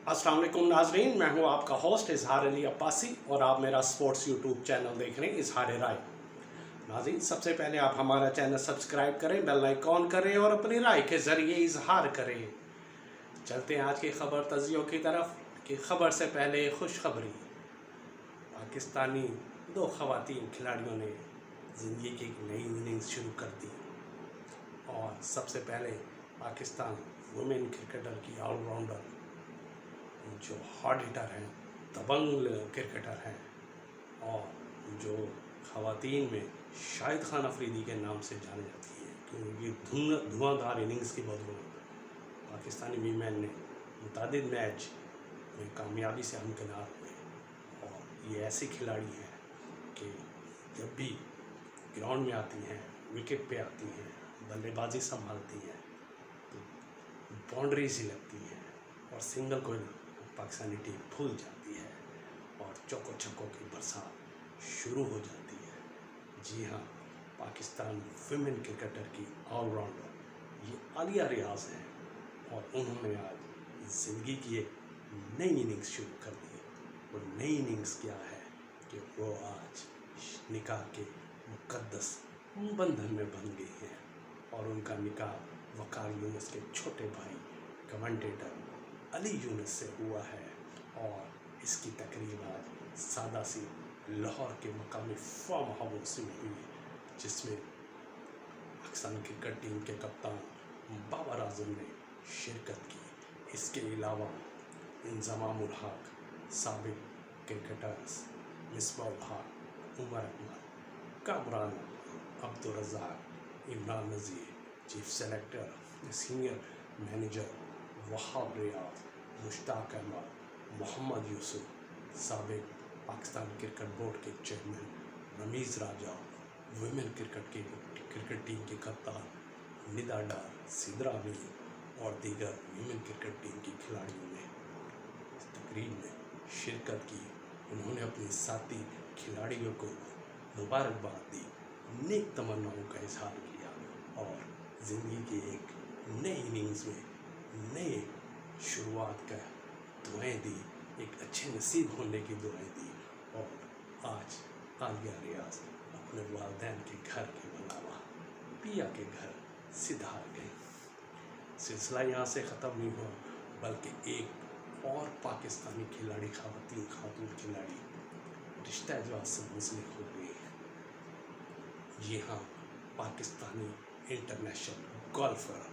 अस्सलाम वालेकुम नाज़रीन, मैं हूं आपका होस्ट इजहार अली अब्बासी और आप मेरा स्पोर्ट्स यूट्यूब चैनल देख रहे हैं इजहार राय। नाज़रीन, सबसे पहले आप हमारा चैनल सब्सक्राइब करें, बेल आइकॉन करें और अपनी राय के ज़रिए इजहार करें। चलते हैं आज की ख़बर तजियों की तरफ कि ख़बर से पहले खुशखबरी। पाकिस्तानी दो ख़वातीन खिलाड़ियों ने ज़िंदगी की एक नई इनिंग्स शुरू कर दी और सबसे पहले पाकिस्तान वुमेन क्रिकेटर की ऑलराउंडर जो हार्ड हिटर हैं, दबंग क्रिकेटर हैं और जो ख़वातीन में शाहिद खान अफरीदी के नाम से जानी जाती है क्योंकि धुआंधार इनिंग्स की बदौलत पाकिस्तानी वीमेन ने मुतअद्दिद मैच में कामयाबी से हमकिनार हुए। और ये ऐसी खिलाड़ी हैं कि जब भी ग्राउंड में आती हैं, विकेट पे आती हैं, बल्लेबाजी संभालती हैं तो बाउंड्रीज ही लगती हैं और सिंगल को पाकिस्तानी टीम भूल जाती है और चौकों छक्कों की बरसात शुरू हो जाती है। जी हाँ, पाकिस्तान विमेन क्रिकेटर की ऑलराउंडर ये आलिया रियाज हैं और उन्होंने आज ज़िंदगी की एक नई इनिंग्स शुरू कर दी। और नई इनिंग्स क्या है कि वो आज निकाह के मुक़द्दस बंधन में बन गई हैं और उनका निकाह वकार यूनुस के छोटे भाई कमेंटेटर अली यूनुस से हुआ है। और इसकी तकरीब आज सादा सी लाहौर के मकामी फार्म हाउस में हुई जिसमें पाकिस्तान क्रिकेट टीम के कप्तान बाबर आजम ने शिरकत की। इसके अलावा इंज़मामुल हक, साबिक cricketers Misbahul Haq, Umar Akmal, Kamran, Abdul Razzaq, Imran Nazir, chief selector, senior manager Wahab Riaz, Mushtaq Ahmed, Mohammad Yousuf, साबिक पाकिस्तान क्रिकेट बोर्ड के chairman Ramiz Raja, women cricket team के कप्तान निदा डार, सिद्रा अमीन और दीगर वुमेन क्रिकेट टीम की खिलाड़ियों ने इस तकरीब में शिरकत की। उन्होंने अपनी साथी खिलाड़ियों को मुबारकबाद दी, नेक तमन्नाओं का इजहार किया और ज़िंदगी की एक नई इनिंग्स में नए शुरुआत का दुआएं दी, एक अच्छे नसीब होने की दुआएं दी। और आज आलिया रियाज अपने वालिदैन के घर के अलावा पिया के घर सिधार गए। सिलसिला यहाँ से ख़त्म नहीं हुआ बल्कि एक और पाकिस्तानी खिलाड़ी खातून खिलाड़ी रिश्ता एजाज से मुंसलिक हो गई है। जी हाँ, पाकिस्तानी इंटरनेशनल गोल्फर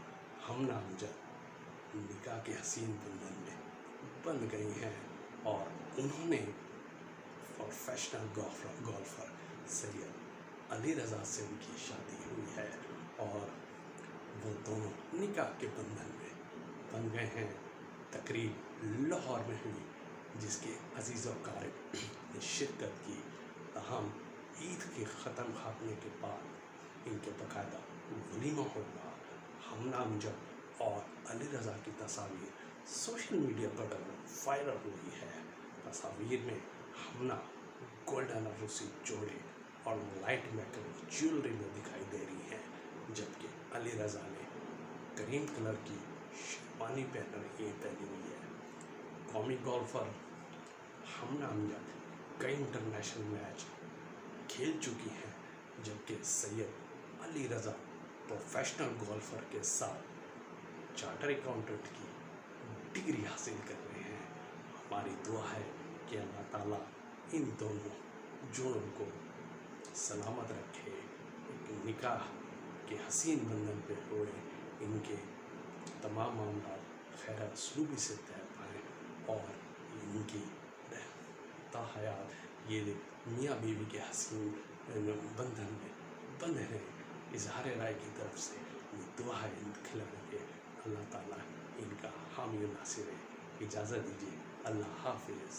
हमना अमजद निकाह के हसीन बंधन में बन गई हैं और उन्होंने प्रोफेशनल गोल्फर सैयद अली रज़ा से उनकी शादी हुई है और वो दोनों निकाह के बंधन में बन गए हैं। तकरीब लाहौर में हुई जिसके अजीज़ और क़ारिब ने शिरकत की। तहम ईद के ख़त्म खाने के बाद इनके बाकायदा वलीमा होगा। हमना अमजद और अली रज़ा की तस्वीर सोशल मीडिया पर वायरल हुई है। तस्वीर में हमना गोल्डन और रूसी जोड़े और लाइट मेकअप ज्वेलरी में दिखाई दे रही हैं, जबकि अली रज़ा ने क्रीम कलर की शेरवानी पहनी हुई है। कौमी गोल्फर हमना अमजद कई इंटरनेशनल मैच खेल चुकी हैं, जबकि सैयद अली रज़ा प्रोफेशनल गोल्फर के साथ चार्टर अकाउंटेंट की डिग्री हासिल कर रहे हैं। हमारी दुआ है कि अल्लाह ताला इन दोनों जोड़ों को सलामत रखे, एक निकाह के हसीन बंधन पे हुए इनके तमाम मामला खैर असलूबी से तय पाएँ और इनकी ताहयात ये मियाँ बीवी के हसीन बंधन में बंधे रहें। इजहार राय की तरफ से ये दुआ है इन खिलाड़ियों के, अल्लाह ताला इनका हामी नासिर है। इजाज़त दीजिए, अल्लाह हाफ़िज़।